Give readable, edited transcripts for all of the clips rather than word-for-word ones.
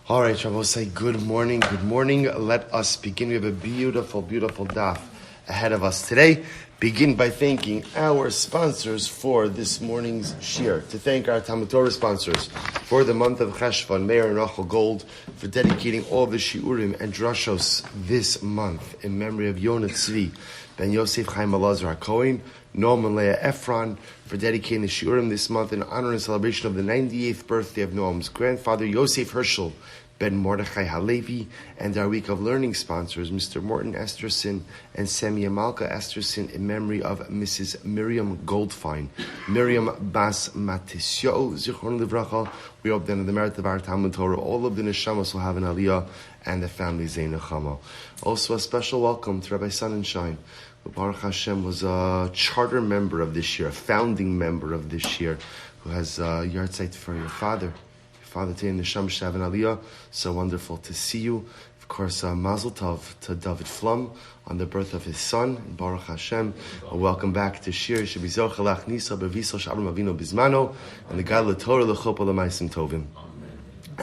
All right, Shabbos, say good morning. Good morning. Let us begin. We have a beautiful, beautiful daf ahead of us today. Begin by thanking our sponsors for this morning's shir. To thank our TALMUD TORAH sponsors for the month of Cheshvan, Meir and Rachel Gold, for dedicating all the shiurim and drashos this month in memory of Yonah, Tzvi, Ben Yosef, Chaim, Elazar, HaKohen, Noam Leah Efron, for dedicating the shiurim this month in honor and celebration of the 98th birthday of Noam's grandfather, Yosef Hershel, Ben Mordechai Halevi, and our week of learning sponsors, Mr. Morton Esterson and Samuel Malka Esterson, in memory of Mrs. Miriam Goldfein, Miriam Bas Matitiyahu, Zichron Livracha. We hope that in the merit of our TALMUD TORAH, all of the neshamas will have an aliyah and the family Zainachama. Also, a special welcome to Rabbi Sunshine, who Baruch Hashem was a charter member of this year, a founding member of this year, who has a yahrzeit for your father. Father Tay and Neshama Shavan Aliyah, so wonderful to see you. Of course, Mazel Tov to David Flum on the birth of his son, Baruch Hashem. Welcome back to Shir. Should be Zochalach Nisa Bevisol Shabram Avino Bizmano, and the God LaTorah Lechopa Lemaisim Tovim.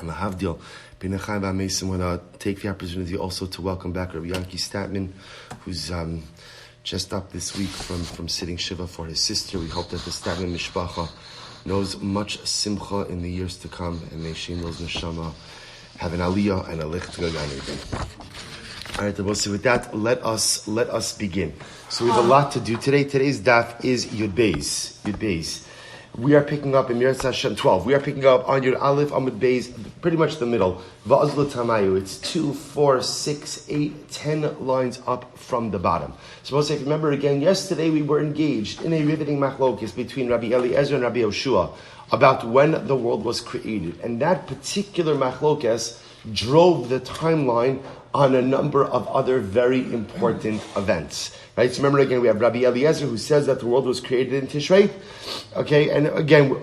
And Lahavdil Bin Chaim Ba'Meisim. Want to take the opportunity also to welcome back Rabbi Yanki Statman, who's just up this week from sitting Shiva for his sister. We hope that the Statman Mishpacha knows much simcha in the years to come, and may she knows neshama have an aliyah and a licht gagan. All right, so with that, let us begin. So we have a lot to do today. Today's daf is Yud Beis. We are picking up in Mirza Hashem 12. We are picking up on Yud Aleph Amud Beis, pretty much the middle. Va'azlu Tamayu. It's 2, 4, 6, 8, 10 lines up from the bottom. So if you remember again, yesterday we were engaged in a riveting machlokes between Rabbi Elazar and Rabbi Yoshua about when the world was created. And that particular machlokes drove the timeline on a number of other very important events. Right? So remember again, we have Rabbi Eliezer who says that the world was created in Tishrei. Okay, and again,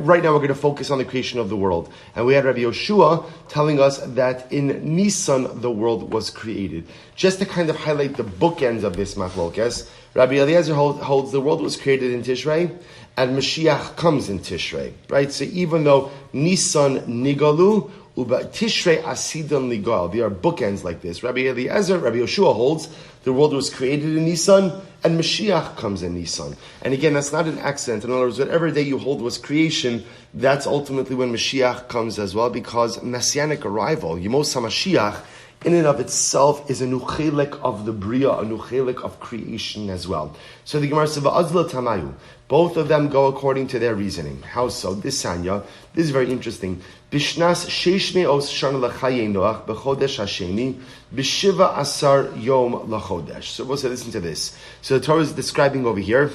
right now we're going to focus on the creation of the world. And we had Rabbi Yoshua telling us that in Nisan the world was created. Just to kind of highlight the bookends of this machlokes, Rabbi Eliezer holds the world was created in Tishrei, and Mashiach comes in Tishrei. Right? So even though Nisan nigalu, Uba Tishrei Asidon Ligal. They are bookends like this. Rabbi Eliezer, Rabbi Yoshua holds the world was created in Nisan and Mashiach comes in Nisan. And again, that's not an accident. In other words, whatever day you hold was creation, that's ultimately when Mashiach comes as well, because messianic arrival, Yemos HaMashiach, in and of itself is a nuchelik of the Bria, a nuchelik of creation as well. So the Gemara says, Va'azla Tamayu. Both of them go according to their reasoning. How so? This Sanya, this is very interesting. Bishnas sheish me'os shana l'chayei Noach b'chodesh hasheni b'shiva asar yom l'chodesh. So we'll say, listen to this. So the Torah is describing over here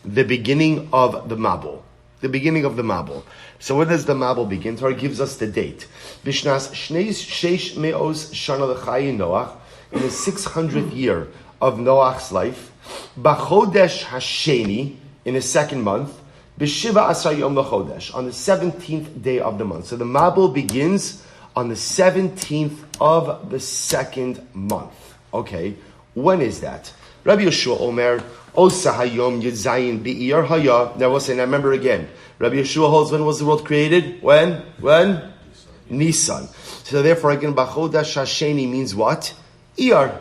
the beginning of the Mabul. The beginning of the Mabul. So when does the Mabul begin? Torah gives us the date. Bishnas sheish me'os shana l'chayei Noach, in the 600th year of Noach's life, b'chodesh hasheni, in the second month, b'shiva asar yom l'chodesh, on the 17th day of the month. So the Mabul begins on the 17th of the second month. Okay, when is that? Rabbi Yeshua Omer, Osa hayom yedzayin bi'iyar haya. Now we'll say, now remember again, Rabbi Yeshua holds, when was the world created? When? Nisan. So therefore again, b'chodesh hasheni means what? Iyar,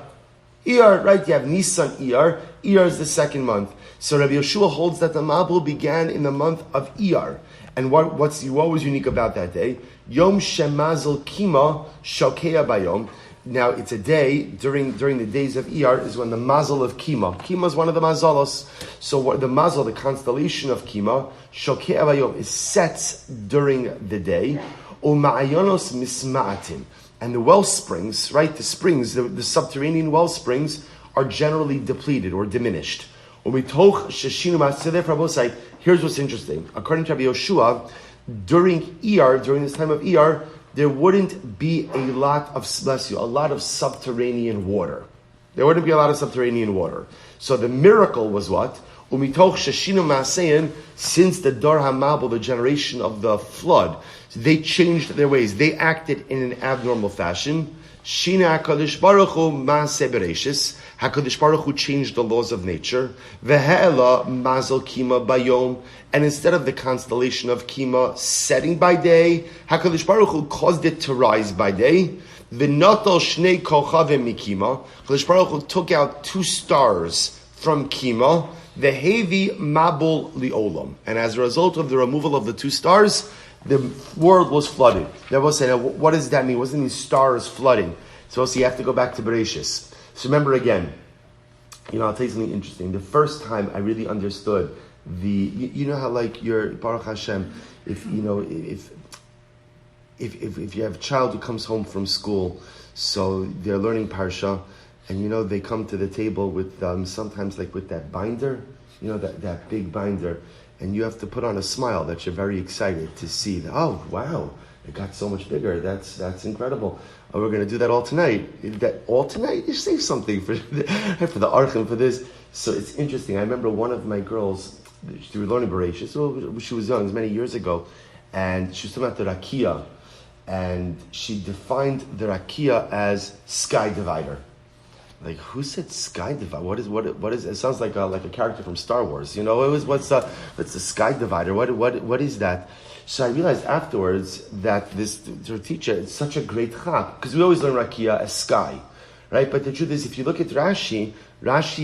right? You have Nisan Iyar. Iyar is the second month. So Rabbi Yeshua holds that the Mabul began in the month of Iyar. And what was unique about that day? Yom Shemazal Kima Shokea Bayom. Now it's a day during the days of Iyar is when the Mazel of Kima is one of the Mazalos. So what the Mazel, the constellation of Kima, Shokea Bayom, is sets during the day. U'ma'ayonos misma'atim. And the well springs, right? The springs, the subterranean well springs are generally depleted or diminished. So therefore, here's what's interesting. According to Rabbi Yoshua, during this time of Iyar, there wouldn't be a lot of subterranean water. There wouldn't be a lot of subterranean water. So the miracle was what? Since the Dor HaMabul, the generation of the flood, they changed their ways. They acted in an abnormal fashion. Shina HaKadosh Baruch Hu Maaseh Bereshis. HaKadosh Baruch Hu changed the laws of nature. Ve'he'ela Mazel Kima Bayom. And instead of the constellation of Kima setting by day, HaKadosh Baruch Hu caused it to rise by day. V'notal Shnei Kochavim Mikima. HaKadosh Baruch Hu took out 2 stars from Kima. Ve'hevi Mabul Li'olam. And as a result of the removal of the 2 stars, the world was flooded. They will say, now, what does that mean? What does it mean stars flooding? So you have to go back to Bereshis. So remember again, I'll tell you something interesting. The first time I really understood you know how like your Baruch Hashem, if you have a child who comes home from school, so they're learning Parsha, and they come to the table with sometimes like with that binder, that big binder, and you have to put on a smile that you're very excited to see that, oh wow, it got so much bigger. That's incredible. Oh, we're going to do that all tonight. You say something for the Archim for this. So it's interesting. I remember one of my girls, she was learning Bereshit, so she was young, it was many years ago, and she was talking about the Rakia, and she defined the Rakia as sky divider. Like, who said sky divider? What is? It sounds like a character from Star Wars. What's the sky divider? What is that? So I realized afterwards that this teacher, it's such a great chap, because we always learn Rakia as sky, right? But the truth is, if you look at Rashi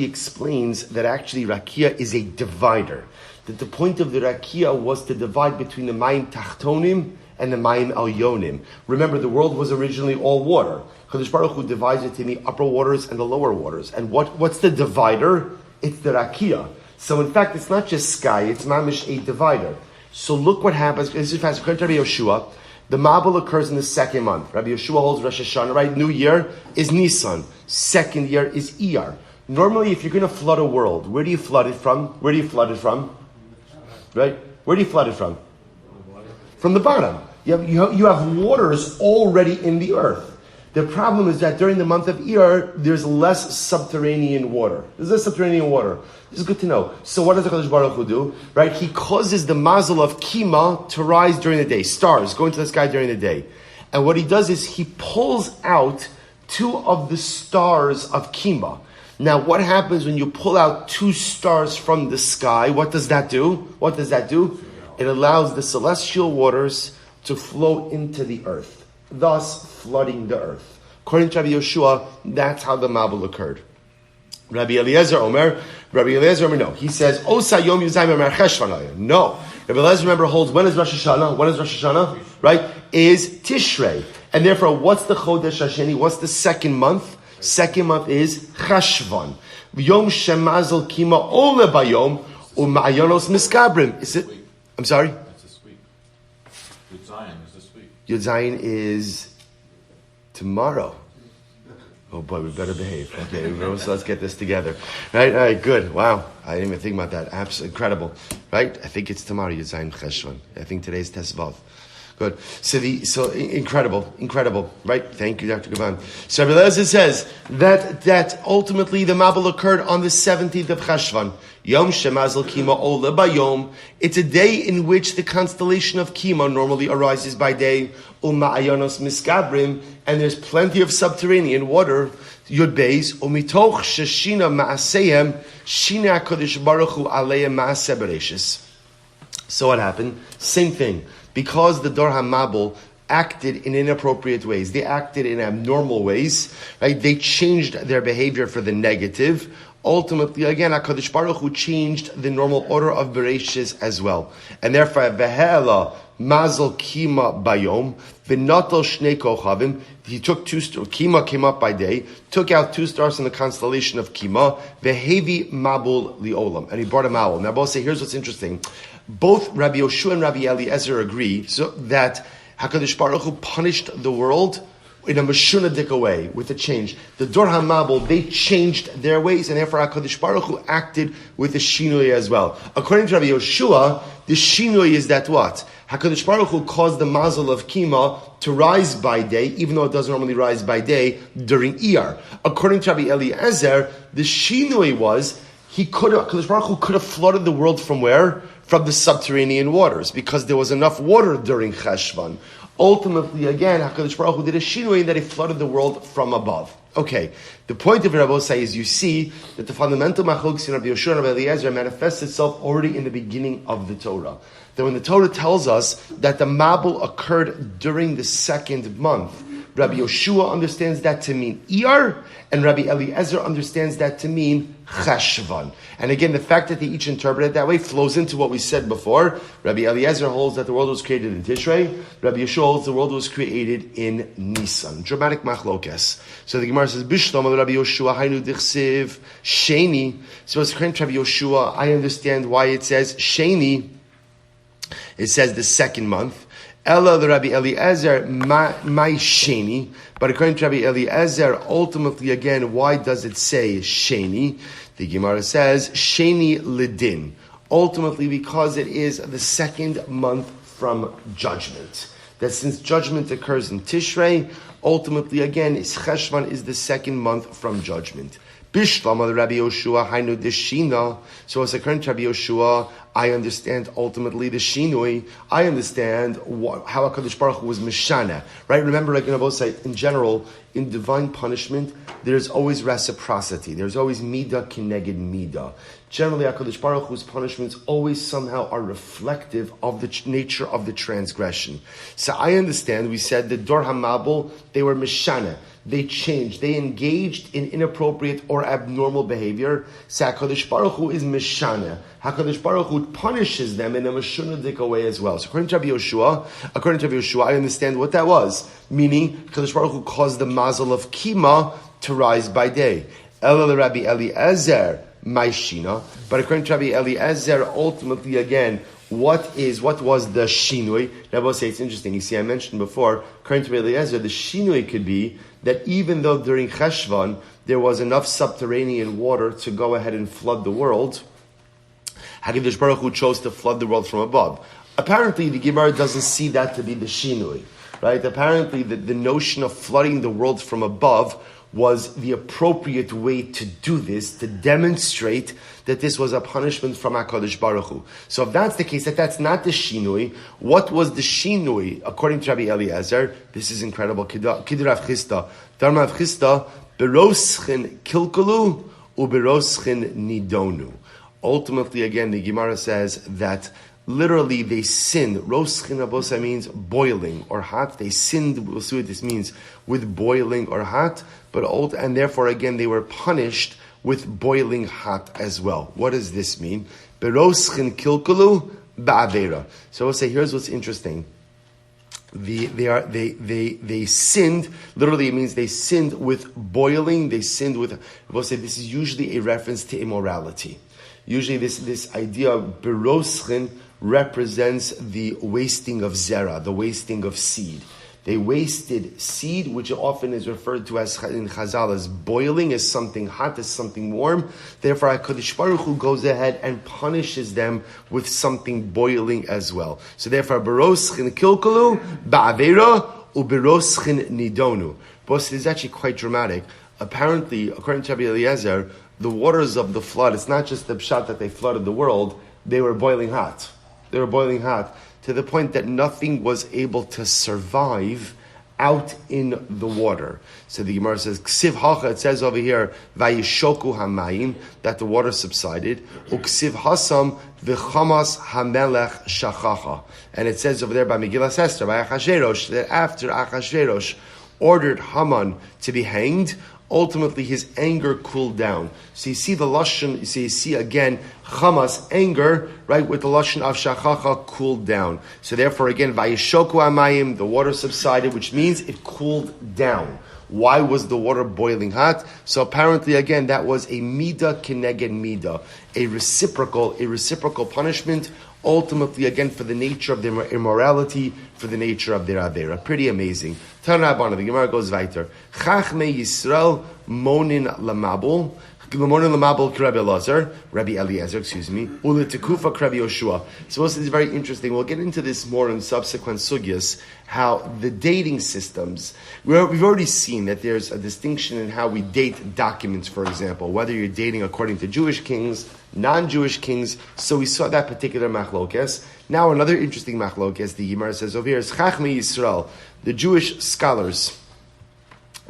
explains that actually Rakia is a divider. That the point of the Rakia was to divide between the Mayim Tachtonim and the Mayim Elyonim. Remember, the world was originally all water. Kadosh Baruch Hu divides it in the upper waters and the lower waters. And what's the divider? It's the Rakia. So in fact, it's not just sky, it's mamish a divider. So look what happens. This is fast. According to Rabbi Yeshua, the Mabul occurs in the 2nd month. Rabbi Yeshua holds Rosh Hashana, right? New year is Nisan. 2nd year is Iyar. Normally, if you're going to flood a world, where do you flood it from? Right? Where do you flood it from? From the bottom. You have waters already in the earth. The problem is that during the month of Iyar, there's less subterranean water. This is good to know. So what does the HaKadosh Baruch Hu do? Right? He causes the mazel of Kima to rise during the day. Stars go into the sky during the day. And what he does is he pulls out 2 of the stars of Kima. Now, what happens when you pull out 2 stars from the sky? What does that do? It allows the celestial waters to flow into the earth, thus flooding the earth. According to Rabbi Yeshua, that's how the Mabul occurred. Rabbi Elazar Omer, no. He says, Osa Yom Yuzayim Omer Cheshvan. No. Rabbi Elazar, remember, holds, when is Rosh Hashana? Right? Is Tishrei. And therefore, what's the Chodesh Hasheni? What's the 2nd month? 2nd month is Cheshvan. Yom Shemazel Kima Ole Bayom U'Ma'ayonos Miskabrim. Is it? I'm sorry? It's this week. Yud Zayin is this week. Yud Zayin is tomorrow. Oh boy, we better behave. Okay, so let's get this together. Right, all right, good. Wow, I didn't even think about that. Absolutely incredible. Right? I think it's tomorrow, Yud Zayin Cheshvan. I think today's Tesvav. Good. So incredible. Right? Thank you, Dr. Gavan. So Rabbi Elazar says that ultimately the Mabul occurred on the 17th of Cheshvan. Yom Shemazel Kima Ole Bayom. It's a day in which the constellation of Kima normally arises by day. U'Ma'ayonos Miskabrim, and there's plenty of subterranean water. Yud Beis Umitoch Sheshina Ma'aseyem Shina HaKadosh Baruch Hu Aleim Ma'aseh Bereshis. So what happened? Same thing. Because the Dor HaMabul acted in inappropriate ways, they acted in abnormal ways, right? They changed their behavior for the negative. Ultimately, again, HaKadosh Baruch Hu changed the normal order of Bereshis as well. And therefore, V'he'ela Mazel Kima Bayom, V'natal Shnei Kochavim, he took 2 stars, Kima came up by day, took out 2 stars from the constellation of Kima, V'hevi Mabul Li'olam, and he brought a Mabul. Now, both say, here's what's interesting. Both Rabbi Yoshua and Rabbi Eliezer agree so that HaKadosh Baruch Hu punished the world in a meshunadik way, with a change. The Dor HaMabul, they changed their ways, and therefore HaKadosh Baruch Hu acted with the shinui as well. According to Rabbi Yoshua, the shinui is that what? HaKadosh Baruch Hu caused the mazel of Kima to rise by day, even though it doesn't normally rise by day, during Iyar. According to Rabbi Eliezer, the shinui was, HaKadosh Baruch Hu could have flooded the world from where? From the subterranean waters, because there was enough water during Cheshvan. Ultimately, again, HaKadosh Baruch Hu did a shinui in that he flooded the world from above. Okay, the point of Rabbosai is you see that the fundamental machlokes in Rabbi Yoshua and Rabbi Eliezer manifests itself already in the beginning of the Torah. That when the Torah tells us that the Mabul occurred during the second month, Rabbi Yoshua understands that to mean Iyar, and Rabbi Eliezer understands that to mean Cheshvan. And again, the fact that they each interpret it that way flows into what we said before. Rabbi Eliezer holds that the world was created in Tishrei. Rabbi Yoshua holds the world was created in Nisan. Dramatic machlokes. So the Gemara says, Bishlam Rabbi Yoshua Hainu Dichsiv Sheni. So it's according to Rabbi Yoshua, I understand why it says Sheni. It says the second month. Ella the Rabbi Eliezer my Sheni, but according to Rabbi Eliezer, ultimately again, why does it say Sheni? The Gemara says Sheni Lidin, ultimately because it is the second month from judgment. That since judgment occurs in Tishrei, ultimately again, Cheshvan is the second month from judgment. Bishlam Rabbi Yoshua Hainu Deshina. So as according to Rabbi Yoshua, I understand ultimately the shinui. I understand how HaKadosh Baruch Hu was mishana. Right? Remember, like in say, in general, in divine punishment, there's always reciprocity. There's always midah kineged midah. Generally, HaKadosh Baruch Hu's punishments always somehow are reflective of the nature of the transgression. So I understand, we said that Dor HaMabul, they were mishana. They changed. They engaged in inappropriate or abnormal behavior. So HaKadosh Baruch Hu is mishana. HaKadosh Baruch Hu punishes them in a mishunadik way as well. So according to Rabbi Yoshua, I understand what that was. Meaning, HaKadosh Baruch Hu caused the mazel of Kima to rise by day. Elul Rabbi Eliezer, Maishina. But according to Rabbi Eliezer, ultimately again, what was the shinui? Rabbi say it's interesting. You see, I mentioned before, according to Rabbi Eliezer, the shinui could be that even though during Cheshvan there was enough subterranean water to go ahead and flood the world, HaKadosh Baruch Hu chose to flood the world from above. Apparently, the Gemara doesn't see that to be the shinui, right? Apparently, the notion of flooding the world from above was the appropriate way to do this, to demonstrate that this was a punishment from HaKadosh Baruch Hu. So if that's the case, if that's not the shinui, what was the shinui according to Rabbi Eliezer? This is incredible. Kidur Rav Chisda. Dharma Rav Chisda, beroschen kilkulu, uberoschen nidonu. Ultimately, again, the Gemara says that literally they sinned. Roschen abosa means boiling or hot. They sinned, we'll see what this means, with boiling or hot. And therefore, again, they were punished with boiling hot as well. What does this mean? Beroschen kilkulu ba'avera. So we'll say, here's what's interesting. They sinned. Literally, it means they sinned with boiling. They sinned with. We'll say this is usually a reference to immorality. Usually, this idea of beroschen represents the wasting of zera, the wasting of seed. They wasted seed, which often is referred to as in Chazal as boiling, as something hot, as something warm. Therefore, HaKadosh Baruch Hu goes ahead and punishes them with something boiling as well. So therefore, beroschen kilkulu ba'avera uberoschen nidonu. But it is actually quite dramatic. Apparently, according to Rabbi Eliezer, the waters of the flood, it's not just the pshat that they flooded the world, they were boiling hot. They were boiling hot to the point that nothing was able to survive out in the water. So the Gemara says, Ksiv hacha, it says over here, Vayishoku hamayim, that the water subsided. Uksiv hasam v'chamas hamelech shachacha. And it says over there by Megillas Esther, by Achashverosh, that after Achashverosh ordered Haman to be hanged, ultimately his anger cooled down. So you see the lashon, you see again, Hamas, anger, right, with the lashon of shachacha cooled down. So therefore again, vayishoku amayim, the water subsided, which means it cooled down. Why was the water boiling hot? So apparently again, that was a midah kineged midah, a reciprocal punishment, ultimately again for the nature of their immorality, for the nature of their avera. Pretty amazing. Tan Rabbana, the Gemara goes weiter. Chachmei Yisrael monin lamabul. Rabbi Eliezer, excuse me. Uletekufa Rabbi Yoshua. So this is very interesting. We'll get into this more in subsequent sugyas, how the dating systems, we've already seen that there's a distinction in how we date documents, for example, whether you're dating according to Jewish kings, non-Jewish kings. So we saw that particular machlokes. Now another interesting machlokes, the Gemara says over here, is Chaim Yisrael, the Jewish scholars,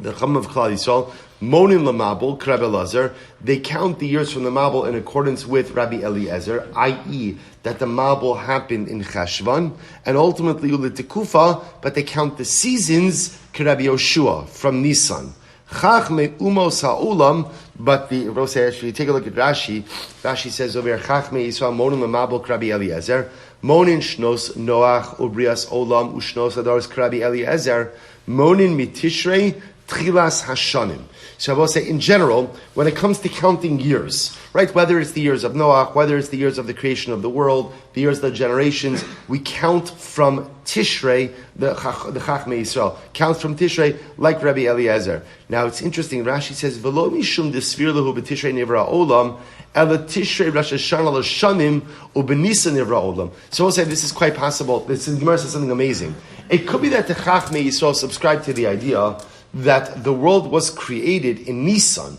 the Chaim of Klal Yisrael, Monin Lamabul, Rabbi Elazar, they count the years from the Mabul in accordance with Rabbi Eliezer, i.e., that the Mabul happened in Cheshvan, and ultimately Uletekufa, but they count the seasons, Rabbi Yoshua, from Nisan. Chachme Umos Ha'ulam, but the if you take a look at Rashi, Rashi says over here, Chachme Yisrael, Monin Lamabul, Rabbi Eliezer, Monin Shnos Noach, Ubrias Olam, Ushnos Adars, Rabbi Eliezer, Monin Mitishrei, Tchilas Hashanim. So I will say, in general, when it comes to counting years, right, whether it's the years of Noach, whether it's the years of the creation of the world, the years of the generations, we count from Tishrei, the Chachmei Yisrael, count from Tishrei, like Rabbi Eliezer. Now, it's interesting, Rashi says, V'lo mishum desvir lehu b'Tishrei nivra olam, ela Tishrei Rosh Hashana l'shanim u'b'Nisan nivra olam. So we'll say, this is quite possible. This is, Gemara says something amazing. It could be that the Chachmei Yisrael subscribe to the idea that the world was created in Nisan.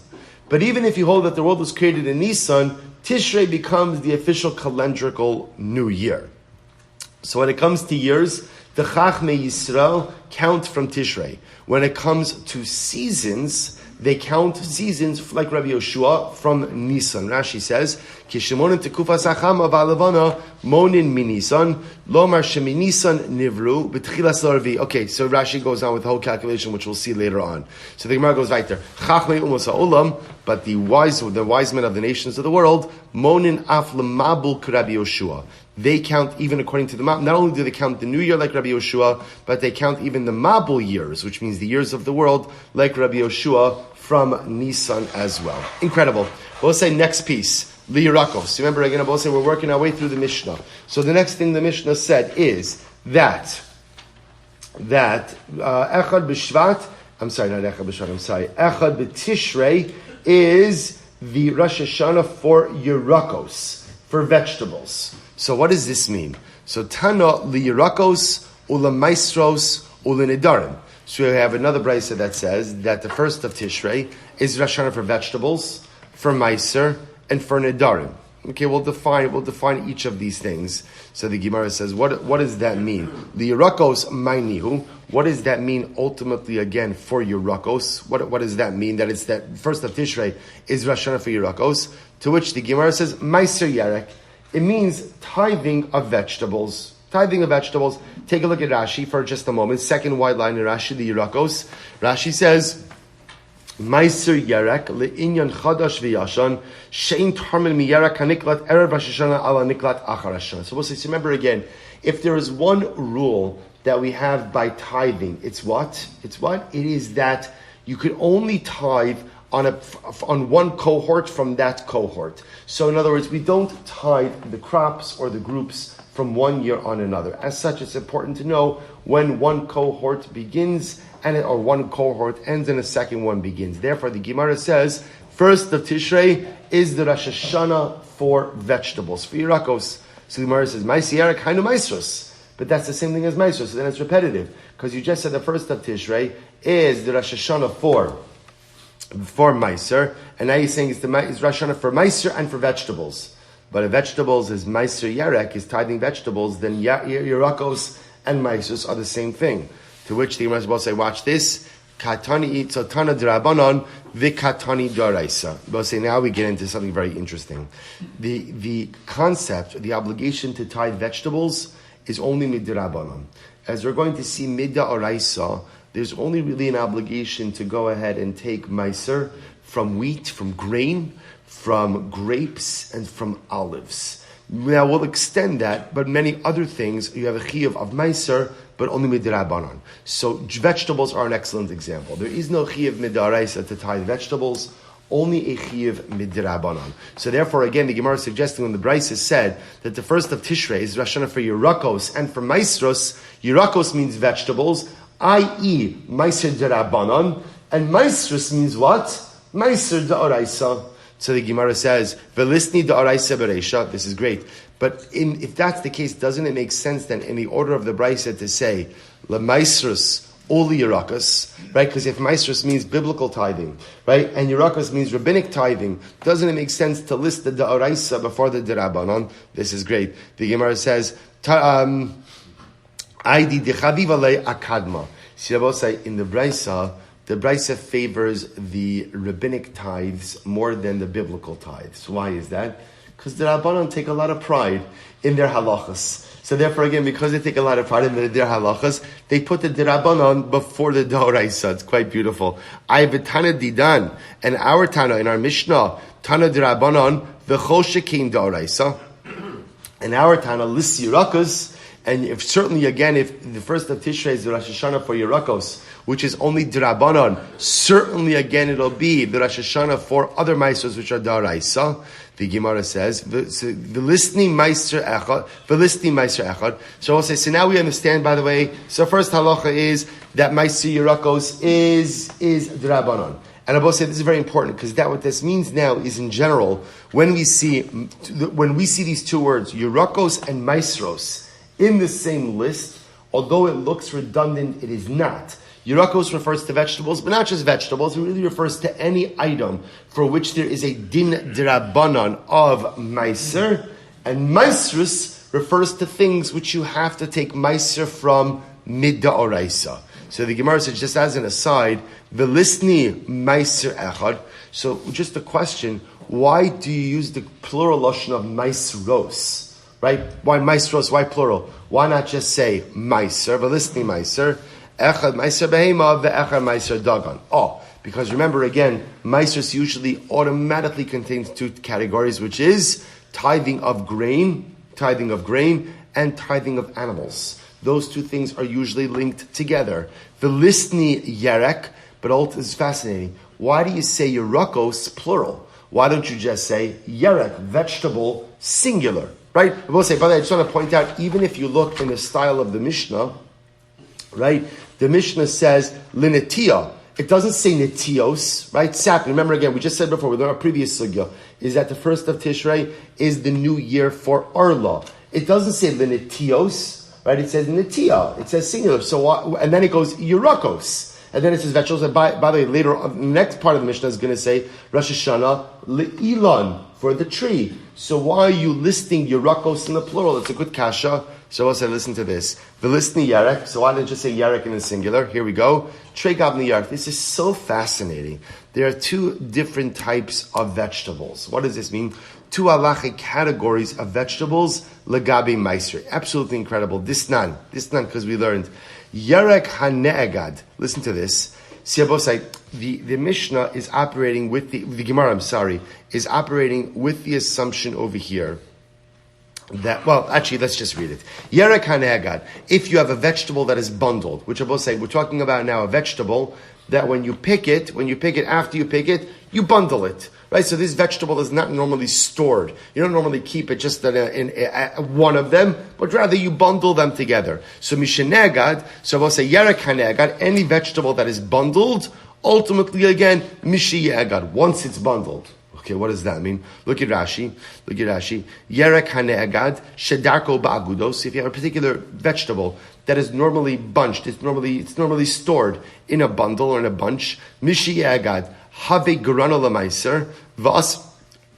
But even if you hold that the world was created in Nisan, Tishrei becomes the official calendrical new year. So when it comes to years, the Chachmei Yisrael count from Tishrei. When it comes to seasons, they count seasons like Rabbi Yoshua from Nisan. Rashi says, Kishemonin tekufa sachama v'alavana monin minisan lomar sheminisan nivru b'tchilas larvi. Okay, so Rashi goes on with the whole calculation, which we'll see later on. So the Gemara goes right there. Chachmei umos ha'olam, but the wise men of the nations of the world, monin af lemabul k'Rabbi Yoshua. They count even according to the Mabul. Not only do they count the new year like Rabbi Yoshua, but they count even the Mabul years, which means the years of the world, like Rabbi Yoshua from Nisan as well. Incredible. We'll say next piece, Liyirakos. Remember again, we'll say we're working our way through the Mishnah. So the next thing the Mishnah said is that Echad B'Shvat, Echad B'Tishrei is the Rosh Hashana for Yirakos, for vegetables. So what does this mean? So Tana Liyirakos Ulamaistros Ulinidarim. So we have another brisa that says that the first of Tishrei is Rosh Hashanah for vegetables, for Meiser, and for Nidarim. Okay, we'll define each of these things. So the Gemara says, what does that mean? Liyirakos Mainihu. What does that mean ultimately again for Yirakos? What does that mean? That it's that first of Tishrei is Rosh Hashanah for Yirakos. To which the Gemara says, Meiser Yarek. It means tithing of vegetables. Tithing of vegetables. Take a look at Rashi for just a moment. Second wide line in Rashi, the Yirakos. Rashi says, Meiser Yarek le'inyan chadash v'yashan she'in tarmin miyarek haniklat erev Rosh Hashanah ala niklat achar Hashanah. So we'll say, remember again, if there is one rule that we have by tithing, it's what? It is that you could only tithe on one cohort from that cohort. So in other words, we don't tithe the crops or the groups from one year on another. As such, it's important to know when one cohort begins or one cohort ends and a second one begins. Therefore, the Gemara says, first of Tishrei is the Rosh Hashanah for vegetables, for Yirakos. So the Gemara says, Ma'aseh Yarek hainu Maisros. But that's the same thing as Maisros, so then it's repetitive. Because you just said the first of Tishrei is the Rosh Hashanah for Meiser, and now you're saying it's Rosh Hashanah for Meiser and for vegetables. But if vegetables is Meiser Yarek, is tithing vegetables, then Yirakos and Meisus are the same thing. To which the Gemara will say, watch this, Katani Itzotana D'Rabanan V'Katani D'Oraisa. We'll say now we get into something very interesting. The concept, the obligation to tithe vegetables is only Midrabanan. As we're going to see Midda Oraisa, there's only really an obligation to go ahead and take Meiser from wheat, from grain, from grapes, and from olives. Now we'll extend that, but many other things, you have a chiyuv of Meiser, but only midrabanan. So vegetables are an excellent example. There is no chiyuv midaraisa to tithe vegetables, only a chiyuv midrabanan. So therefore, again, the Gemara is suggesting when the Brisa said that the first of Tishrei is Rosh Hashanah for Yirakos and for Meisros, Yirakos means vegetables, i.e. Meiser derabanan, and Meisros means what? Meiser da'oraisa. So the Gemara says, "Velisni da'araisa bereisha." This is great, but if that's the case, doesn't it make sense then in the order of the brisa to say lemaisrus oli yirakas, right? Because if maisrus means biblical tithing, right, and yirakas means rabbinic tithing, doesn't it make sense to list the da'araisa before the derabanan? This is great. The Gemara says, "Aidi dechaviv alei akadma." See, I will say in the brisa favors the rabbinic tithes more than the biblical tithes. Why is that? Because the Rabbanon take a lot of pride in their halachas. So therefore, again, because they take a lot of pride in their halachas, they put the Rabbanon before the Doraisa. It's quite beautiful. I have a Tana Didan, and our Tana in our Mishnah, Tana Rabbanon, v'chol shekin Doraisa. And our Tana lists Yirakas, and if the first of Tishrei is the Rosh Hashana for Yirakos, which is only D'Rabbanan, certainly again it'll be the Rosh Hashana for other Maestros which are D'Oraisa. The Gemara says, "V'lisni Meister Echad." So I'll say, so now we understand, by the way, so first halacha is that Meister Yirakos is D'Rabbanan. And I will say this is very important, because what this means now is in general, when we see these two words, Yirakos and Maestros, in the same list, although it looks redundant, it is not. Yirakos refers to vegetables, but not just vegetables. It really refers to any item for which there is a din d'Rabbanan of meiser, and meisrus refers to things which you have to take meiser from mid-da'oraisa. So the Gemara says, just as an aside, v'lisni meiser echad. So just a question, why do you use the plural lashon of meisros? Right? Why maestros? Why plural? Why not just say meiser, v'lisni meiser, echad meiser behema, ve'echad meiser dagan? Oh, because remember again, meisers usually automatically contains two categories, which is tithing of grain, and tithing of animals. Those two things are usually linked together. V'lisni yerek, but also is fascinating. Why do you say yerakos plural? Why don't you just say yerek, vegetable, singular? Right? I will say, by the way, I just want to point out, even if you look in the style of the Mishnah, right? The Mishnah says linetiyah. It doesn't say netios, right? Sapling. Remember again, we just said before, we learned our previous sugya, is that the first of Tishrei is the new year for Arla. It doesn't say linetios, right? It says netiyah. It says singular. So, and then it goes yirakos. And then it says vegetables. And by the way, later on, the next part of the Mishnah is going to say Rosh Hashana le'ilan, for the tree. So why are you listing Yirakos in the plural? It's a good kasha. So I'll say, listen to this. V'lisni yarek. So why didn't you just say yarek in the singular? Here we go. Trei gavni yarek. This is so fascinating. There are two different types of vegetables. What does this mean? Two halachic categories of vegetables. Legabi meiser. Absolutely incredible. Disnan, because we learned yarek hane'egad. Listen to this. The Mishnah is operating with the Gemara, is operating with the assumption over here that, well, actually, let's just read it. Yerek hanegad. If you have a vegetable that is bundled, which I will say, we're talking about now a vegetable that when you pick it, after you pick it, you bundle it. Right? So this vegetable is not normally stored. You don't normally keep it just in one of them, but rather you bundle them together. So mishenegad, so we'll say yerek hanegad, any vegetable that is bundled, ultimately again, mishiyegad, once it's bundled. Okay, what does that mean? Look at Rashi. Yerek hanegad, shedarko ba'agudos. If you have a particular vegetable that is normally bunched, it's normally stored in a bundle or in a bunch, mishiyegad, have granola meiser, vas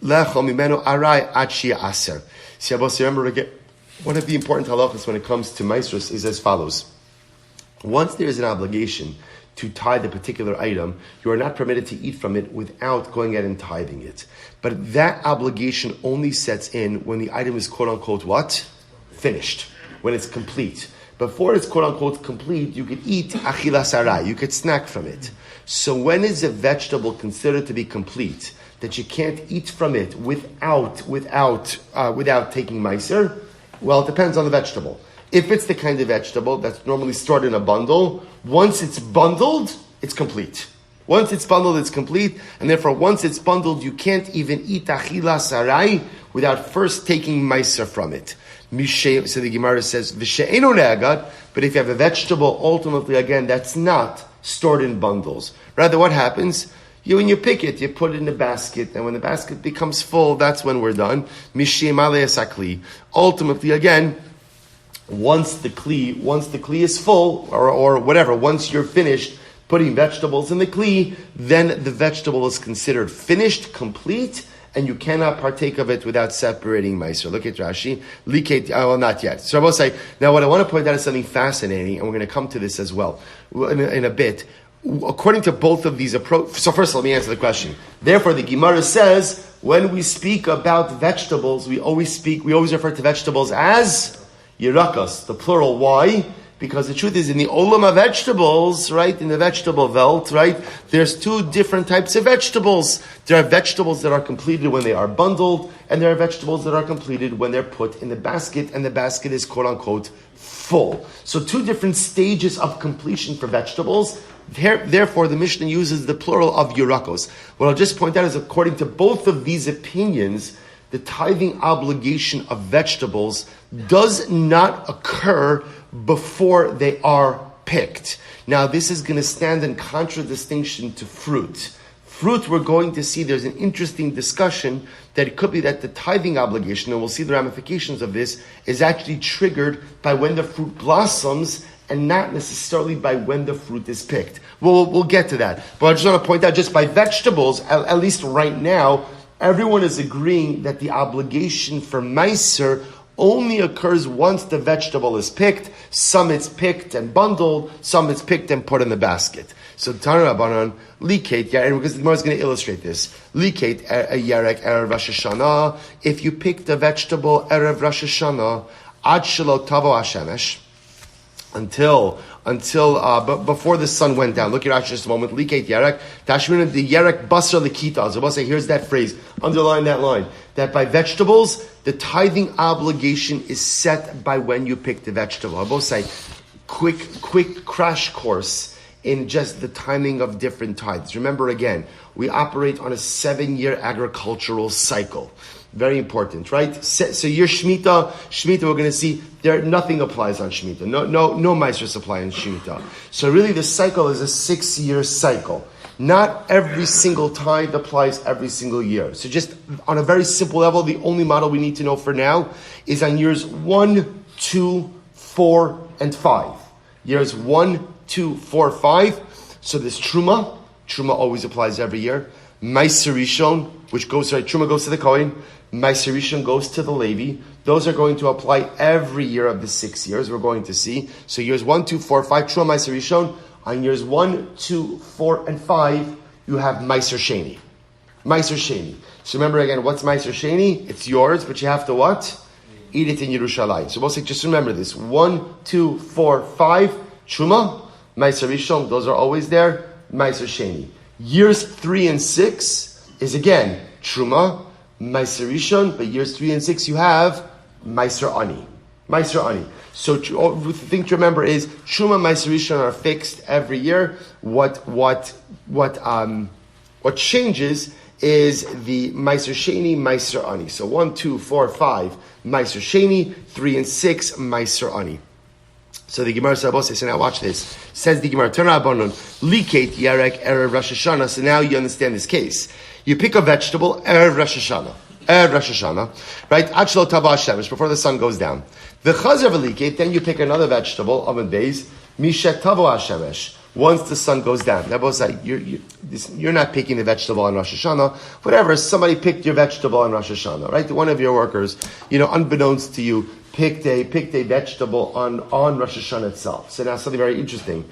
lecho mimeno arai achia aser. See, remember again, one of the important halachas when it comes to meisros is as follows. Once there is an obligation to tithe a particular item, you are not permitted to eat from it without going ahead and tithing it. But that obligation only sets in when the item is quote unquote what? Finished. When it's complete. Before it's quote unquote complete, you could eat achilas arai, you could snack from it. So when is a vegetable considered to be complete, that you can't eat from it without taking meiser? Well, it depends on the vegetable. If it's the kind of vegetable that's normally stored in a bundle, once it's bundled, it's complete. Once it's bundled, it's complete, and therefore once it's bundled, you can't even eat achilas arai without first taking meiser from it. So the Gemara says, V'she'enu ne'agad, but if you have a vegetable, ultimately again, that's not stored in bundles. Rather, what happens? When you pick it, you put it in the basket, and when the basket becomes full, that's when we're done. Ultimately, again, once the kli is full, or whatever, once you're finished putting vegetables in the kli, then the vegetable is considered finished, complete, and you cannot partake of it without separating meiser. Look at Rashi. Not yet. So I will say, now what I want to point out is something fascinating, and we're going to come to this as well in a bit. According to both of these approaches, so first let me answer the question. Therefore, the Gemara says, when we speak about vegetables, we always refer to vegetables as yirakos, the plural. Why? Because the truth is, in the olam of vegetables, right, in the vegetable welt, right, there's two different types of vegetables. There are vegetables that are completed when they are bundled, and there are vegetables that are completed when they're put in the basket, and the basket is quote-unquote full. So two different stages of completion for vegetables. Therefore, the Mishnah uses the plural of yirakos. What I'll just point out is, according to both of these opinions, the tithing obligation of vegetables does not occur before they are picked. Now, this is going to stand in contradistinction to fruit. Fruit, we're going to see there's an interesting discussion that it could be that the tithing obligation, and we'll see the ramifications of this, is actually triggered by when the fruit blossoms and not necessarily by when the fruit is picked. We'll get to that. But I just want to point out, just by vegetables, at least right now, everyone is agreeing that the obligation for meiser only occurs once the vegetable is picked. Some it's picked and bundled, some it's picked and put in the basket. So Tana Rabbanan, Likate, because the Gemara is going to illustrate this. Likate Yarek Erev Rosh Hashana. If you pick the vegetable Erev Rosh Hashana, Ad Shelo Tavo Hashemesh, until before the sun went down. Look at Rashi just a moment. Likate Yarek. Tashmin the Yarek Basra Likita. So we'll say, here's that phrase. Underline that line. That by vegetables, the tithing obligation is set by when you pick the vegetable. I will say, quick crash course in just the timing of different tithes. Remember again, we operate on a 7-year agricultural cycle. Very important, right? So your Shemitah, we're going to see nothing applies on Shemitah. No meiser supply on Shemitah. So really the cycle is a 6-year cycle. Not every single tithe applies every single year. So just on a very simple level, the only model we need to know for now is on years 1, 2, 4, and 5. Years 1, 2, 4, 5. So this Truma always applies every year. Meiser Rishon, Truma goes to the Kohen. Meiser Rishon goes to the Levi. Those are going to apply every year of the 6 years, we're going to see. So years 1, 2, 4, 5, Truma Meiser Rishon. On years 1, 2, 4, and 5, you have Meiser Sheni. Meiser Sheni. So remember again, what's Meiser Sheni? It's yours, but you have to what? Eat it in Yerushalayim. So we'll say, just remember this. 1, 2, 4, 5, Truma, Meiser Rishon, those are always there. Meiser Sheni. Years 3 and 6 is again Truma, Meiser Rishon, but years 3 and 6 you have Meiser Ani. Meiser Ani. So the thing to remember is Truma, Meiser Rishon are fixed every year. What changes is the Meiser Sheni, Meiser Ani. So 1, 2, 4, 5 Meiser Sheni, 3 and 6 Meiser Ani. So the Gemara says, so now watch this. Says the Gemara, Tana Rabbanan, Likate Yarek Erev Rosh Hashana. So now you understand this case. You pick a vegetable, Erev Rosh Hashana, right? Achlo Tava Hashemesh, before the sun goes down. The Chazer Likate, then you pick another vegetable, Amid Beis, Mishet Tavo Hashemesh, once the sun goes down. Now both say, you're not picking the vegetable on Rosh Hashana. Whatever, somebody picked your vegetable on Rosh Hashana, right? One of your workers, unbeknownst to you, picked a vegetable on Rosh Hashanah itself. So now something very interesting.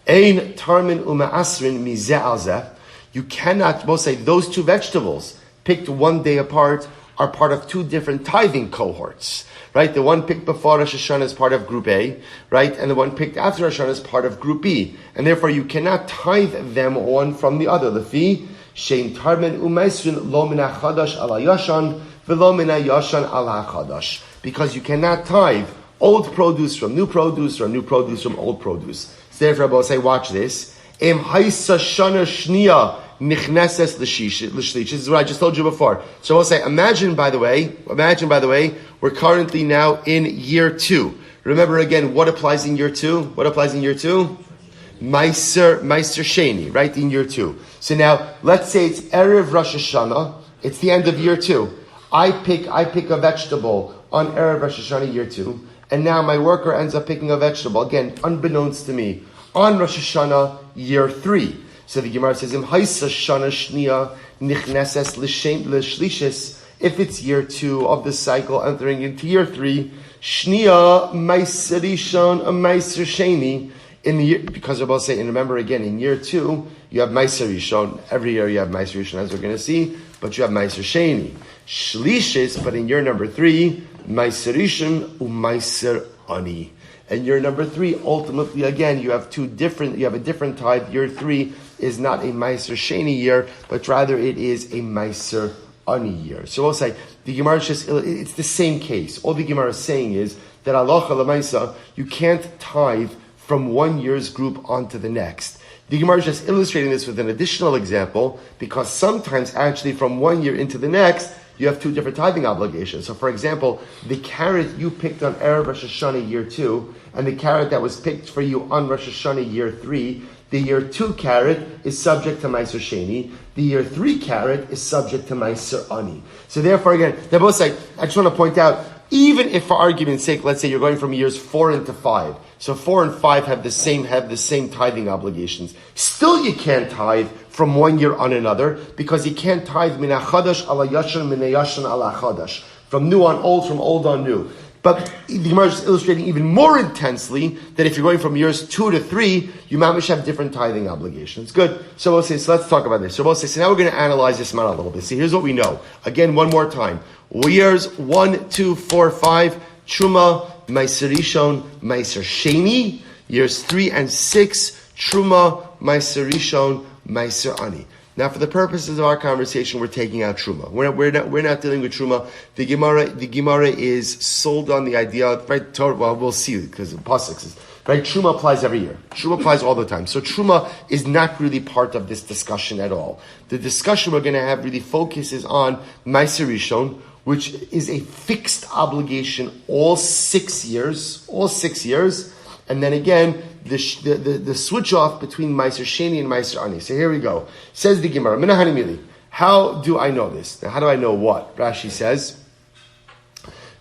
Ein tarmin u'ma'asrin mizeh al zeh. You cannot, both say, those two vegetables picked one day apart are part of two different tithing cohorts, right? The one picked before Rosh Hashanah is part of Group A, right? And the one picked after Rosh Hashanah is part of Group B. And therefore you cannot tithe them one from the other. Lefi, shein tarmin u'ma'asrin lo min ha'chadash ala yashan v'lo min ha'yashan ala ha'chadash. Because you cannot tithe old produce from new produce or new produce from old produce. So therefore, I will say, watch this. Em haisa shana shniya nichneses l'shlish. This is what I just told you before. So I will say, imagine by the way, we're currently now in year 2. Remember again, what applies in year 2? Meiser Meiser Sheni, right, in year 2. So now, let's say it's Erev Rosh Hashanah, it's the end of year 2. I pick a vegetable on Erev Rosh Hashanah year 2, and now my worker ends up picking a vegetable, again, unbeknownst to me, on Rosh Hashanah year 3. So the Gemara says, Im Haisa Shana Shnia Nichneses L'Shlishis, if it's year 2 of the cycle entering into year 3, Shnia Meiser Rishon Meiser Sheni, in the year, because we're both saying, and remember again, in year 2, you have Meiser Rishon. Every year you have Meiser Rishon, as we're going to see, but you have Meiser Sheni. Shlishis, but in year number 3, Meiser Rishon u'Meiser Ani. And year number 3, ultimately, again, you have a different tithe. Year 3 is not a Meiser Sheni year, but rather it is a Meiser Ani year. So we'll say, the Gemara it's the same case. All the Gemara is saying is that halacha l'maisa, you can't tithe from one year's group onto the next. The Gemara is just illustrating this with an additional example, because sometimes actually from one year into the next, you have 2 different tithing obligations. So for example, the carrot you picked on Erev Rosh Hashanah year 2, and the carrot that was picked for you on Rosh Hashanah year 3, the year 2 carrot is subject to Meiser Sheni. The year 3 carrot is subject to Meiser Ani. So therefore again, they're both like, I just want to point out, even if for argument's sake, let's say you're going from years 4 into 5, so 4 and 5 have the same tithing obligations. Still, you can't tithe from one year on another, because you can't tithe min hachadash ala yashan min yashan ala chadash, from new on old, from old on new. But the Gemara is illustrating even more intensely that if you're going from years 2 to 3, you mamish have different tithing obligations. Good. So we'll say, so let's talk about this. So we'll say, so now we're going to analyze this matter a little bit. See, here's what we know. Again, one more time. Years 1, 2, 4, 5, Truma, Meiser Rishon, Meiser Sheni. Years 3 and 6, Truma, Meiser Rishon, Meiser Ani. Now, for the purposes of our conversation, we're taking out Truma. We're not dealing with Truma. The Gemara is sold on the idea, right? Well, we'll see, because the pasuk says, right? Truma applies every year. Truma applies all the time. So Truma is not really part of this discussion at all. The discussion we're going to have really focuses on Meiser Rishon, which is a fixed obligation all 6 years, and then again, the switch off between Meiser Sheni and Meiser Ani. So here we go. Says the Gemara, how do I know this? Now, how do I know what? Rashi says,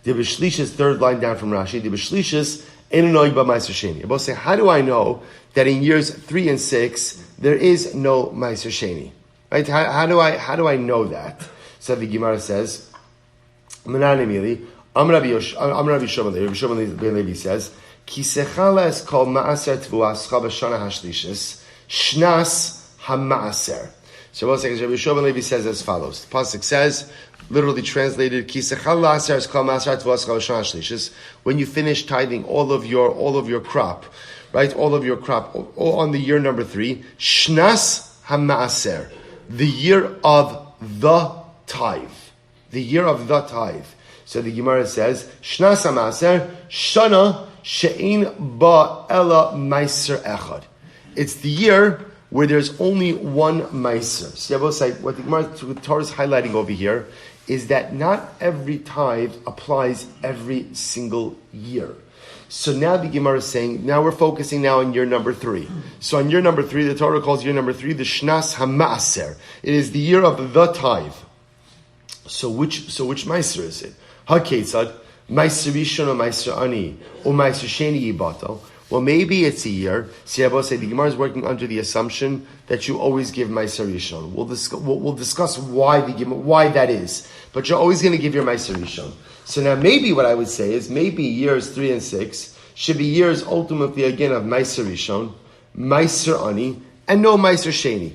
the B'shlishis, 3rd line down from Rashi, the B'shlishis, Enonoi ba Meiser Sheni. I both say, how do I know that in years 3 and 6, there is no Meiser Sheni? Right? How do I know that? So the Gemara says, Rabbi Levi says, Kisechales kol ma'aser tvuascha b'shana hashlishis shnas hama'aser. So one second, Rabbi Levi says as follows. The pasuk says, literally translated, Kisechales kol ma'aser tvuascha b'shana hashlishis. When you finish tithing all of your crop, right? All on the year number 3, shnas hama'aser, the year of the tithe. The year of the tithe. So the Gemara says, Shnas HaMaser, Shana She'ein Ba Ela Meiser Echad. It's the year where there's only one Meiser. See, I will say, what the Gemara TORAH is highlighting over here is that not every tithe applies every single year. So now the Gemara is saying, now we're focusing now on year number 3. So on year number 3, the TORAH calls year number 3 the Shnas HaMaser. It is the year of the tithe. So which Meiser is it? HaKetzad, Meiser Rishon or Meiser Ani, or Meiser Sheni Yibatal. Well, maybe it's a year. See, I will say the Gemara is working under the assumption that you always give Meiser Rishon. We'll discuss why that is. But you're always going to give your Meiser Rishon. So now maybe what I would say is maybe years 3 and 6 should be years ultimately again of Meiser Rishon, Meiser Ani, and no Meiser Sheni.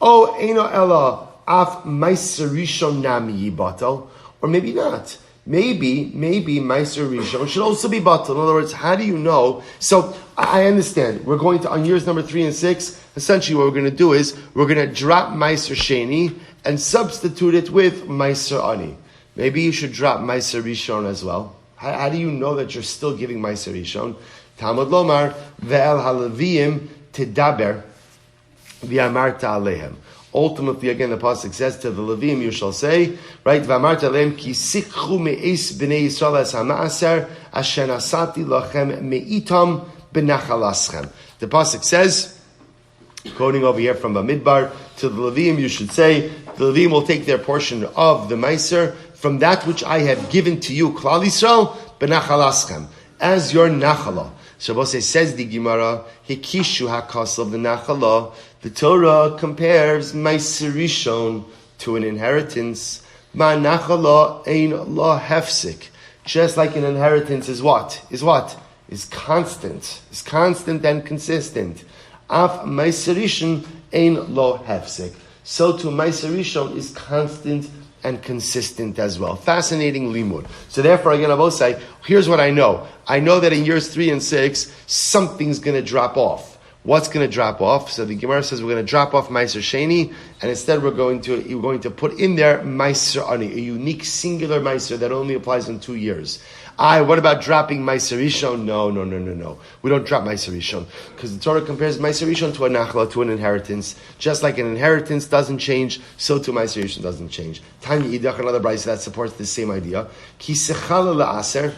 Oh, Eino Ella Af Meiser Rishon Nami Yibatal. Or maybe not. Maybe Meiser Rishon should also be batal. In other words, how do you know? So I understand. We're going to, on years number 3 and 6, essentially what we're going to do is we're going to drop Meiser Sheni and substitute it with Meiser Ani. Maybe you should drop Meiser Rishon as well. How do you know that you're still giving Meiser Rishon? TALMUD Lomar ve'el haLeviyim tedaber v'amarta alehem. Ultimately, again, the pasuk says to the Levim, you shall say, right? V'amarta alehem ki sikchu me'is b'nei Yisrael es ha'ma'aser asher nasati lachem me'itam b'nachalaschem. The pasuk says, quoting over here from Bamidbar, to the Levim you should say, the Levim will take their portion of the Meiser from that which I have given to you, Klal Yisrael, b'nachalaschem, as your nachala. Shabbos says the Gemara, Hikishu hakasel v'nachala. The Torah compares Meiser Rishon to an inheritance. Ma nachala ein la hefsik. Just like an inheritance is what? Is constant. Is constant and consistent. Af Meiser Rishon ein lo hefsik. So too Meiser Rishon is constant and consistent as well. Fascinating limud. So therefore, again, I will say, here's what I know. I know that in years 3 and 6, something's going to drop off. What's going to drop off? So the Gemara says we're going to drop off Meiser Sheni, and instead we're going to put in there Meiser Ani, a unique singular Meiser that only applies in 2 years. What about dropping Meiser Rishon? No. We don't drop Meiser Rishon. Because the Torah compares Meiser Rishon to a nachla, to an inheritance. Just like an inheritance doesn't change, so too Meiser Rishon doesn't change. Tanya Idach, another brayso that supports the same idea. Ki sechala la'aser,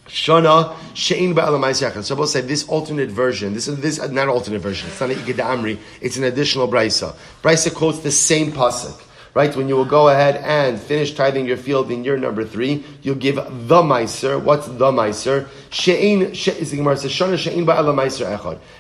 Shana she'in ba'al ma'aser echad. So we'll say this alternate version, this not alternate version, it's not an Iged Amri, it's an additional brayso. Brayso quotes the same pasuk. Right, when you will go ahead and finish tithing your field in year number 3, you'll give the Meiser. What's the Meiser?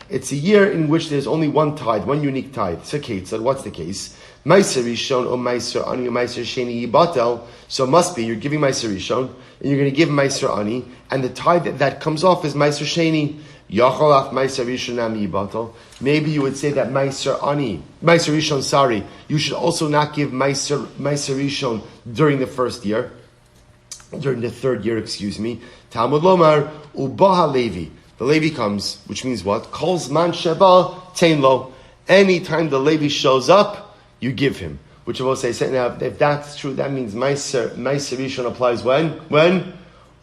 It's a year in which there's only one tithe, one unique tithe. So what's the case? Meiser Rishon or Meiser Ani or Meiser Sheni Yibatel. So it must be you're giving Meiser Rishon and you're going to give Meiser Ani, and the tithe that comes off is Meiser Sheni. Maybe you would say that Meiser Rishon, you should also not give Meiser Rishon during the first year, during the third year, Talmud Lomar, Uba Halevi. The Levi comes, which means what? Kol Zman Sheba Tein Lo. Anytime the Levi shows up, you give him. Which I will say, now, if that's true, that means Meiser Rishon applies when?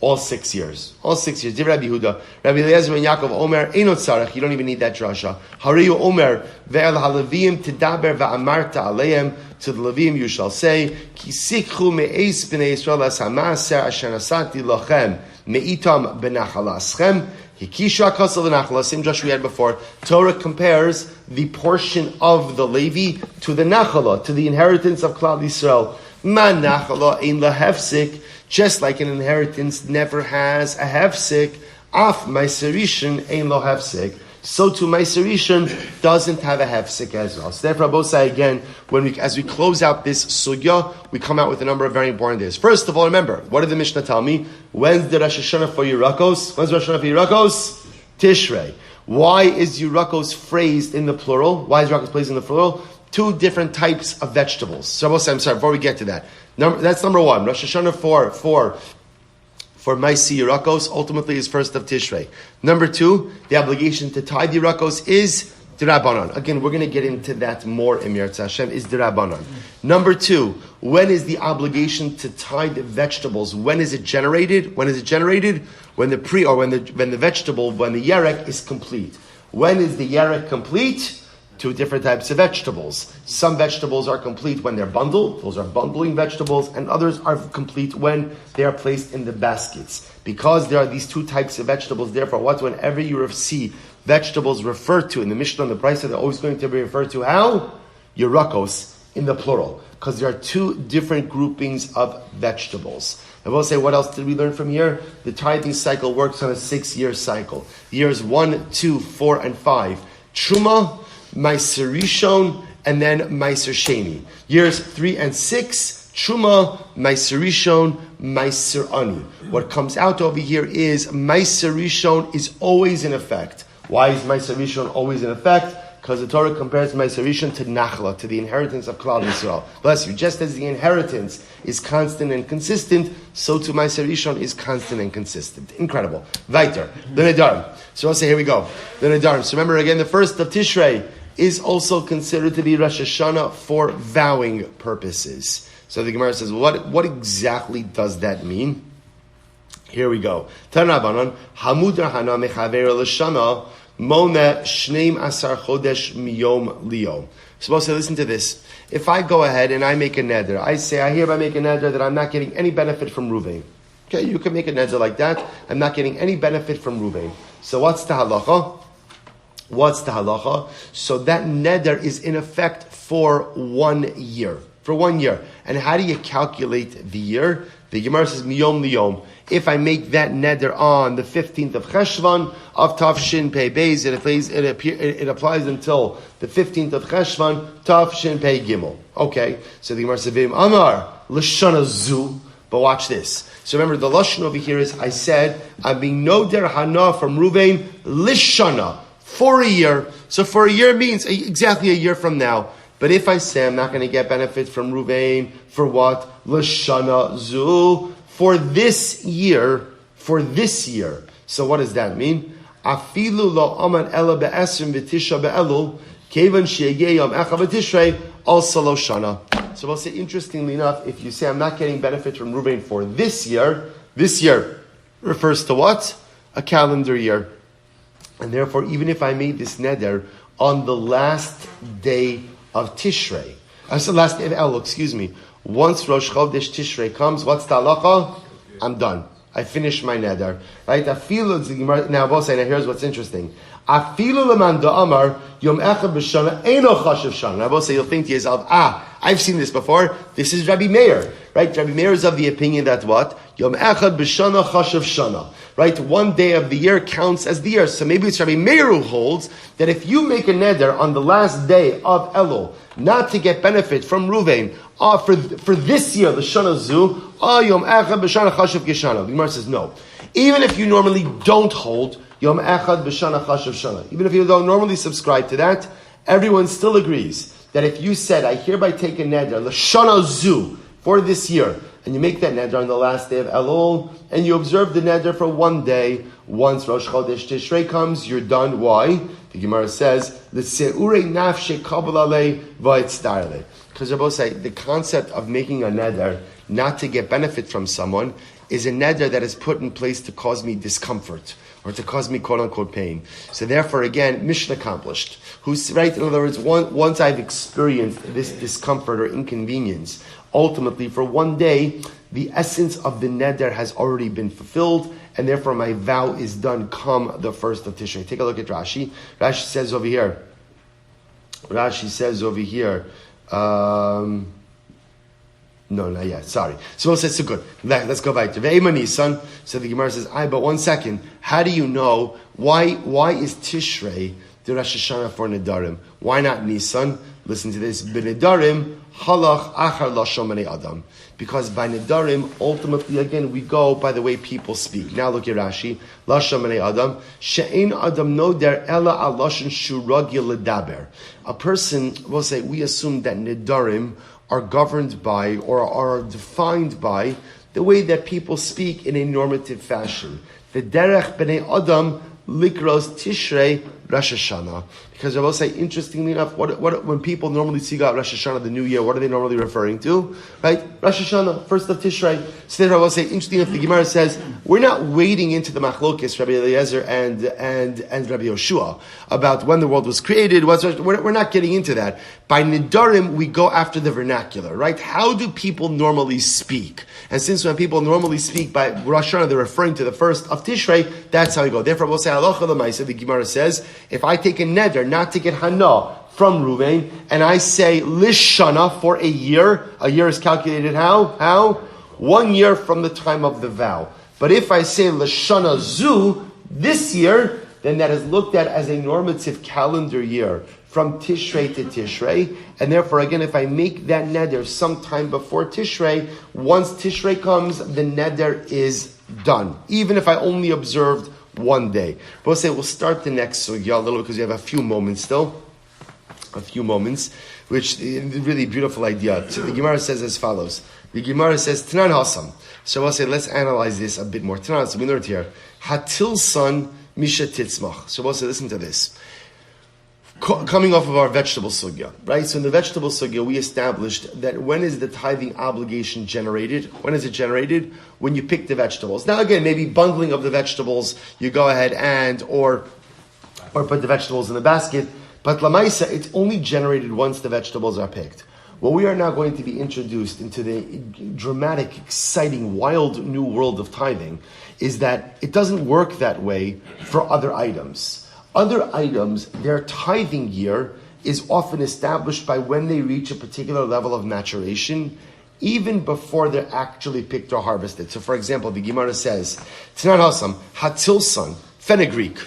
All 6 years. All 6 years. Div Rabbi Yehuda. Rabbi Elazar and Yaakov Omer, Einot Tzarech. You don't even need that drasha. Hariyu Omer, Ve'el HaLevim Tidaber Ve'amarta Aleim. To the Levim you shall say, Ki sikhu me'eis b'nei Yisrael as ha'maser asher nasati lochem me'itam b'nachalaschem. Hikishu hakasel v'nachala. Same drasha we had before. Torah compares the portion of the Levi to the nachala, to the inheritance of Klal Yisrael. Ma nachala ein lahefsik. Just like an inheritance never has a hefsik, af Meiser Rishon ein lo hefsik. So too Meiser Rishon doesn't have a hefsik as well. So therefore, Rabbi say again, as we close out this sugya, we come out with a number of very important days. First of all, remember, what did the Mishnah tell me? When's the Rosh Hashana for Yerakos? When's Rosh Hashana for Yerakos? Tishrei. Why is Yerakos phrased in the plural? Why is Yerakos phrased in the plural? 2 different types of vegetables. So I'm sorry, before we get to that. That's number 1. Rosh Hashana for Maisi Yerakos ultimately is first of Tishrei. Number 2, the obligation to tithe Yerakos is D'Rabbanan. Again, we're going to get into that more in Yirtzeh Hashem, is D'Rabbanan. Number 2, when is the obligation to tithe vegetables? When is it generated? When is it generated? When the vegetable, when the yerek is complete. When is the yerek complete? 2 different types of vegetables. Some vegetables are complete when they're bundled. Those are bundling vegetables. And others are complete when they are placed in the baskets. Because there are these 2 types of vegetables, therefore, whenever you see vegetables referred to in the Mishnah and the Brisa, they're always going to be referred to how? Yerakos, in the plural. Because there are 2 different groupings of vegetables. I will say, what else did we learn from here? The tithing cycle works on a 6-year cycle. Years 1, 2, 4, and 5. Truma, Meiser Rishon, and then Meiser Sheni. Years 3 and 6, Truma, Meiser Rishon, Meiser Ani. What comes out over here is Meiser Rishon is always in effect. Why is Meiser Rishon always in effect? Because the Torah compares Meiser Rishon to Nachla, to the inheritance of Klal Yisrael. Bless you. Just as the inheritance is constant and consistent, so too Meiser Rishon is constant and consistent. Incredible. Weiter. The Nedarim. So I'll say, here we go. The Nedarim. So remember again, the first of Tishrei is also considered to be Rosh Hashanah for vowing purposes. So the Gemara says, what exactly does that mean? Here we go. Tanabanan, Hamud Rahana Mechaver L'Shana, Mone Shneim Asar Chodesh Miyom Leo. Supposed to listen to this. If I go ahead and I make a neder, I say, I hereby make a neder that I'm not getting any benefit from Ruvain. Okay, you can make a neder like that. I'm not getting any benefit from Ruvain. So what's the halacha? What's the halacha? So that neder is in effect for 1 year. For 1 year. And how do you calculate the year? The Gemara says, miyom liyom. If I make that neder on the 15th of Cheshvan of Tafshin Pei Beis, it applies until the 15th of Cheshvan, Tafshin Pei Gimel. Okay, so the Gemara says, V'im Amar l'shana zu. But watch this. So remember, the lashon over here is, I said, I'm being noder hana from Ruvain l'shana, for a year. So for a year means exactly a year from now. But if I say I'm not going to get benefit from Ruvain, for what? L'shana zu. For this year. So what does that mean? Afilu lo aman ela be'esrim v'tisha be'elul, kevan she'yeh yom echa v'tishrei, also lo shana. So we'll say, interestingly enough, if you say I'm not getting benefit from Ruvain for this year refers to what? A calendar year. And therefore, even if I made this neder on the last day of Tishrei, last day of Elul, once Rosh Chodesh Tishrei comes, what's the halacha? I'm done. I finished my neder. Right? Now, here's what's interesting. Afilu leman da'amar yom echad b'shana eino chashav shana. Now, you'll think to yourself, I've seen this before. This is Rabbi Meir. Right? Rabbi Meir is of the opinion that what? Yom echad b'shana chashav shana. Right? 1 day of the year counts as the year. So maybe it's Rabbi Meir who holds that if you make a neder on the last day of Elul, not to get benefit from Ruvain, for this year, the Shana Zu, Yom Echad B'Shana Chashav Geshana. The Gemara says no. Even if you normally don't hold Yom Echad B'Shana Chashav Shana, even if you don't normally subscribe to that, everyone still agrees that if you said, I hereby take a neder, the Shana Zu, for this year, and you make that neder on the last day of Elul, and you observe the neder for 1 day, once Rosh Chodesh Tishrei comes, you're done. Why? The Gemara says, "L'seurei nafshe kabbalalei v'yitzdarle." Because Rabbi say the concept of making a neder not to get benefit from someone is a neder that is put in place to cause me discomfort or to cause me quote unquote pain. So therefore, again, mission accomplished. Who's right? In other words, once I've experienced this discomfort or inconvenience, ultimately for 1 day, the essence of the neder has already been fulfilled, and therefore my vow is done come the 1st of Tishrei. Take a look at Rashi. Rashi says over here, no, not yet. Sorry. So we'll say, so good. Let's go back to Ve'ema Nisan. So the Gemara says, but 1 second. How do you know why is Tishrei the Rosh Hashanah for Nedarim? Why not Nisan? Listen to this. B'Nedarim halach achar lashon b'nei adam. Because by Nedarim, ultimately, again, we go by the way people speak. Now look at Rashi. Lashon b'nei adam. She'ein adam noder ela al lashon shuragil ledaber. A person, we'll say, we assume that Nedarim are governed by or are defined by the way that people speak in a normative fashion. The derech b'nei adam likros tishrei Rosh Hashanah. Because I will say, interestingly enough, what when people normally speak about Rosh Hashanah, the new year, what are they normally referring to? Right? Rosh Hashanah, 1st of Tishrei. So then I will say, interestingly enough, the Gemara says, we're not wading into the machlokes, Rabbi Elazar and Rabbi Yoshua, about when the world was created. We're not getting into that. By Nedarim, we go after the vernacular, right? How do people normally speak? And since when people normally speak by Rosh Hashanah, they're referring to the 1st of Tishrei, that's how we go. Therefore, we'll say, halacha l'maisa, the Gemara says, if I take a neder not to get hana from Ruvain, and I say lishana for a year is calculated how? 1 year from the time of the vow. But if I say lishana zu, this year, then that is looked at as a normative calendar year from Tishrei to Tishrei, and therefore again, if I make that neder sometime before Tishrei, once Tishrei comes, the neder is done, even if I only observed 1 day. We'll say we'll start the next sugya a little because we have a few moments still. Which is a really beautiful idea. So the Gemara says as follows. The Gemara says, Tanan Hasam. So we'll say, let's analyze this a bit more. Tanan Hasam, we learned here. Hatil son misha titzmach. So we'll say, listen to this. Coming off of our vegetable sugya, right? So in the vegetable sugya, we established that when is the tithing obligation generated? When is it generated? When you pick the vegetables. Now again, maybe bundling of the vegetables, you go ahead or put the vegetables in the basket. But lamaisa, it's only generated once the vegetables are picked. Well, we are now going to be introduced into the dramatic, exciting, wild new world of tithing, is that it doesn't work that way for other items. Other items, their tithing year is often established by when they reach a particular level of maturation, even before they're actually picked or harvested. So, for example, the Gemara says, Tnan Hasam, Hatilson, fenugreek,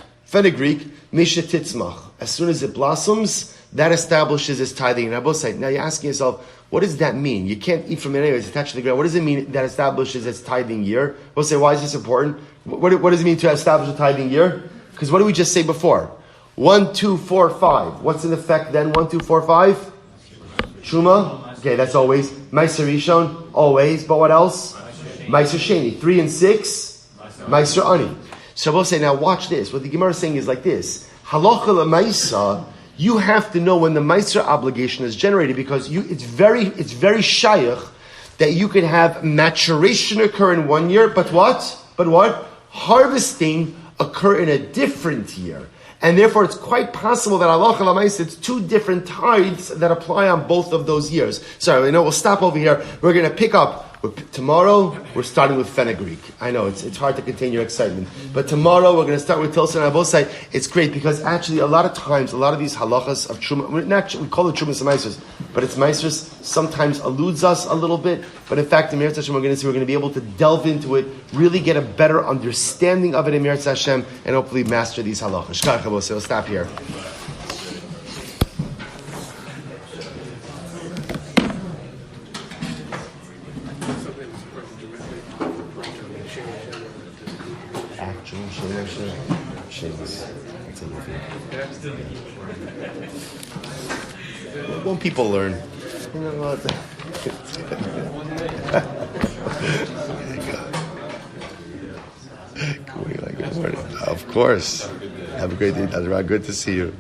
Misha Titzmach. As soon as it blossoms, that establishes its tithing. And now you're asking yourself, what does that mean? You can't eat from it anyway, it's attached to the ground. What does it mean that establishes its tithing year? We'll say, why is this important? What does it mean to establish a tithing year? Because what did we just say before? 1, 2, 4, 5. What's in effect then? 1, 2, 4, 5? Truma? Okay, that's always. Meiser Rishon? Always. But what else? Meiser Sheni. 3 and 6? Meiser Ani. So we'll say, now watch this. What the Gemara is saying is like this. Halacha l'maisa, you have to know when the Meiser obligation is generated because it's very shayach that you could have maturation occur in one year, but what? Harvesting occur in a different year. And therefore, it's quite possible that Allah it's 2 different tithes that apply on both of those years. So, we'll stop over here. We're going to pick up. Tomorrow, we're starting with fenugreek. I know, it's hard to contain your excitement. But tomorrow, we're going to start with Tilson. On both sides, it's great because actually, a lot of times, a lot of these halachas of Truma, we call it Trumas and Meisers, but it's Meisers sometimes eludes us a little bit. But in fact, in Meir Hashem, we're going to be able to delve into it, really get a better understanding of it in Meir Hashem, and hopefully master these halachas. So we'll stop here. When people learn, Of course. Have a great day, Dazra. Good to see you.